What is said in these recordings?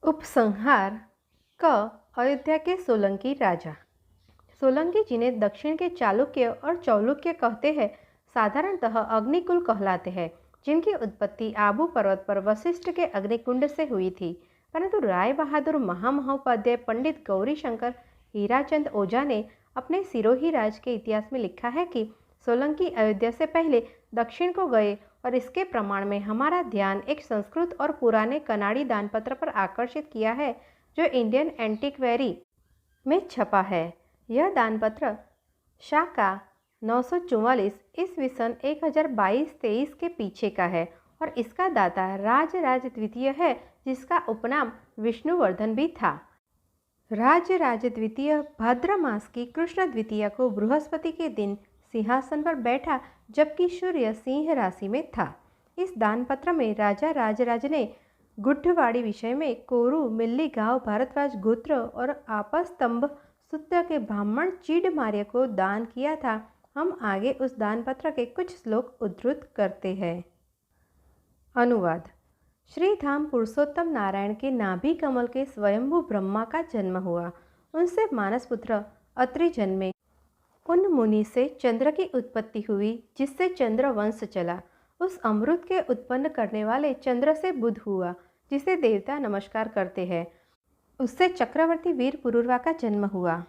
उपसंहार क अयोध्या के सोलंकी राजा। सोलंकी जिन्हें दक्षिण के चालुक्य और चौलुक्य कहते हैं, साधारणतः अग्निकुल कहलाते हैं, जिनकी उत्पत्ति आबू पर्वत पर वशिष्ठ के अग्निकुंड से हुई थी। परंतु राय बहादुर महामहोपाध्याय पंडित गौरी शंकर हीराचंद ओझा ने अपने सिरोही राज के इतिहास में लिखा है कि सोलंकी अयोध्या से पहले दक्षिण को गए, और इसके प्रमाण में हमारा ध्यान एक संस्कृत और पुराने कनाडी दानपत्र पर आकर्षित किया है, जो इंडियन एंटिक्वेरी में छपा है। यह दानपत्र शाका 944 ईस्वी सन 1022-23 के पीछे का है, और इसका दाता राजराज द्वितीय है, जिसका उपनाम विष्णुवर्धन भी था। राजराज द्वितीय भाद्र मास की कृष्ण द्वितीया को बृहस्पति के दिन सिंहासन पर बैठा, जबकि सूर्य सिंह राशि में था। इस दानपत्र में राजा राजराज ने गुड्ढवाड़ी विषय में कोरु मिल्ली गांव भारद्वाज गोत्र और आपस्तंभ सूत्र के ब्राह्मण चीडमार्य को दान किया था। हम आगे उस दानपत्र के कुछ श्लोक उद्धृत करते हैं। अनुवाद। श्रीधाम पुरुषोत्तम नारायण के नाभि कमल के स्वयंभू ब्रह्मा का जन्म हुआ। उनसे मानसपुत्र अत्रि जन्मे। उन मुनि से चंद्र की उत्पत्ति हुई, जिससे चंद्र वंश चला। उस अमृत के उत्पन्न करने वाले चंद्र से बुध हुआ, जिसे देवता नमस्कार करते हैं। उससे चक्रवर्ती वीर पुरुरवा का जन्म हुआ।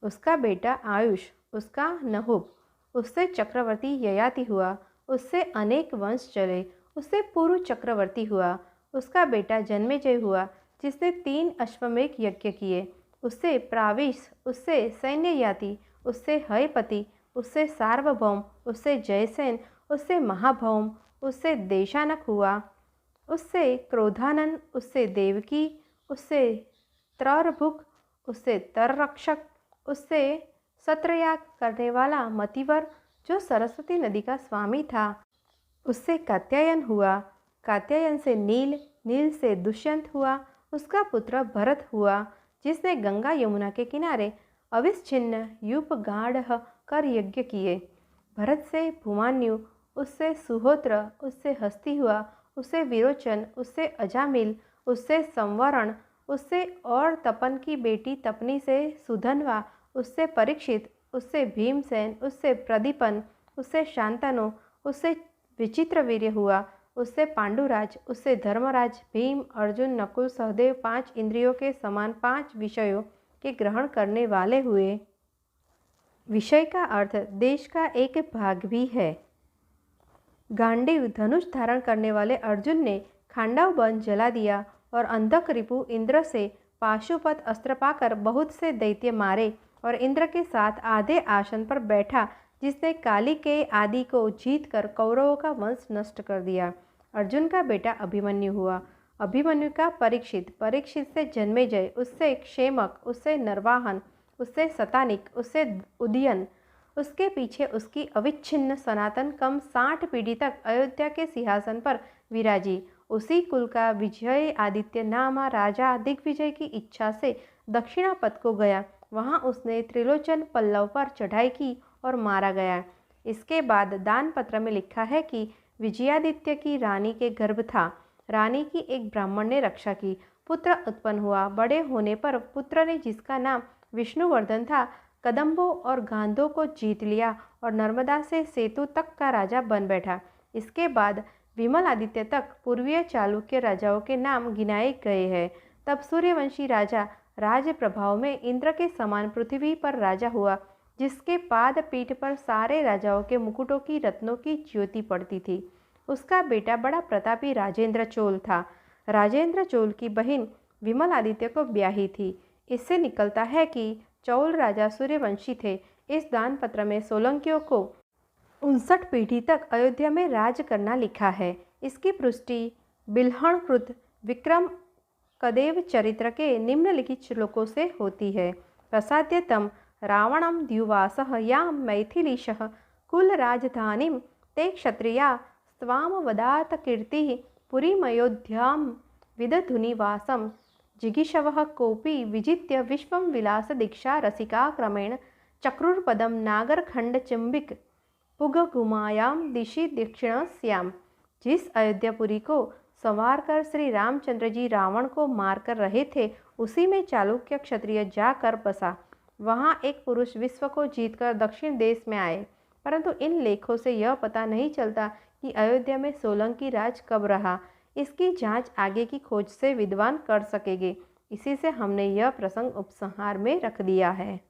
उसका बेटा आयुष, उसका नहुप, उससे चक्रवर्ती ययाति हुआ। उससे अनेक वंश चले। उससे पुरु चक्रवर्ती हुआ। उसका बेटा जन्मेजय हुआ, जिसने 3 अश्वमेध यज्ञ किए। उससे प्राविश, उससे सैन्ययाति, उससे हयपति, उससे सार्वभौम, उससे जयसेन, उससे महाभौम, उससे देशानक हुआ। उससे क्रोधानन, उससे देवकी, उससे त्ररभुक, उससे तररक्षक, उससे सत्रयाग करने वाला मतिवर, जो सरस्वती नदी का स्वामी था। उससे कात्यायन हुआ। कात्यायन से नील, नील से दुष्यंत हुआ। उसका पुत्र भरत हुआ, जिसने गंगा यमुना के किनारे अविच्छिन्न यूप गाढ़ कर यज्ञ किए। भरत से भूमान्यु, उससे सुहोत्र, उससे हस्ती हुआ। उससे विरोचन, उससे अजामिल, उससे संवरण, उससे और तपन की बेटी तपनी से सुधनवा, उससे परीक्षित, उससे भीमसेन, उससे प्रदीपन, उससे शांतनु, उससे विचित्रवीर्य हुआ। उससे पांडुराज, उससे धर्मराज, भीम, अर्जुन, नकुल, सहदेव 5 इंद्रियों के समान 5 विषयों के ग्रहण करने वाले हुए। विषय का अर्थ देश का एक भाग भी है। गांडीव धनुष धारण करने वाले अर्जुन ने खांडव वन जला दिया, और अंधक रिपु इंद्र से पाशुपत अस्त्र पाकर बहुत से दैत्य मारे, और इंद्र के साथ आधे आसन पर बैठा, जिसने काली के आदि को जीत कर कौरवों का वंश नष्ट कर दिया। अर्जुन का बेटा अभिमन्यु हुआ। अभिमन्यु का परीक्षित, परीक्षित से जन्मेजय, उससे क्षेमक, उससे नरवाहन, उससे सतानिक, उससे उदयन। उसके पीछे उसकी अविच्छिन्न सनातन कम 60 पीढ़ी तक अयोध्या के सिंहासन पर विराजी। उसी कुल का विजय आदित्य नामा राजा दिग्विजय की इच्छा से दक्षिणापथ को गया। वहाँ उसने त्रिलोचन पल्लव पर चढ़ाई की और मारा गया। इसके बाद दानपत्र में लिखा है कि विजयादित्य की रानी के गर्भ था। रानी की एक ब्राह्मण ने रक्षा की। पुत्र उत्पन्न हुआ। बड़े होने पर पुत्र ने, जिसका नाम विष्णुवर्धन था, कदम्बों और गांधों को जीत लिया और नर्मदा से सेतु तक का राजा बन बैठा। इसके बाद विमलादित्य तक पूर्वीय चालुक्य राजाओं के नाम गिनाए गए हैं। तब सूर्यवंशी राजा राज प्रभाव में इंद्र के समान पृथ्वी पर राजा हुआ, जिसके पाद पीठ पर सारे राजाओं के मुकुटों की रत्नों की ज्योति पड़ती थी। उसका बेटा बड़ा प्रतापी राजेंद्र चोल था। राजेंद्र चोल की बहन विमलादित्य को ब्याही थी। इससे निकलता है कि चौल राजा सूर्यवंशी थे। इस दानपत्र में सोलंकियों को 59 पीढ़ी तक अयोध्या में राज करना लिखा है। इसकी पुष्टि बिल्हणकृत विक्रम कदेव चरित्र के निम्नलिखित श्लोकों से होती है। प्रसाद्यतम रावणम द्युवासः यां मैथिलीशः कुल राजधानीं ते क्षत्रिया स्वाम वदात कीर्ति पुरीमयोध्यां विदधुनिवासम जिगीषवः कोपि विजित्य विश्वं विलास दीक्षा रसिका क्रमेण चक्रुर्पदम नागरखंड चुंबिक पुगगुमायां दिशि दक्षिणस्याम। जिस अयोध्यापुरी को संवार कर श्री रामचंद्र जी रावण को मार कर रहे थे, उसी में चालुक्य क्षत्रिय जाकर बसा। वहाँ एक पुरुष विश्व को जीतकर दक्षिण देश में आए, परंतु इन लेखों से यह पता नहीं चलता कि अयोध्या में सोलंकी राज कब रहा। इसकी जांच आगे की खोज से विद्वान कर सकेंगे। इसी से हमने यह प्रसंग उपसंहार में रख दिया है।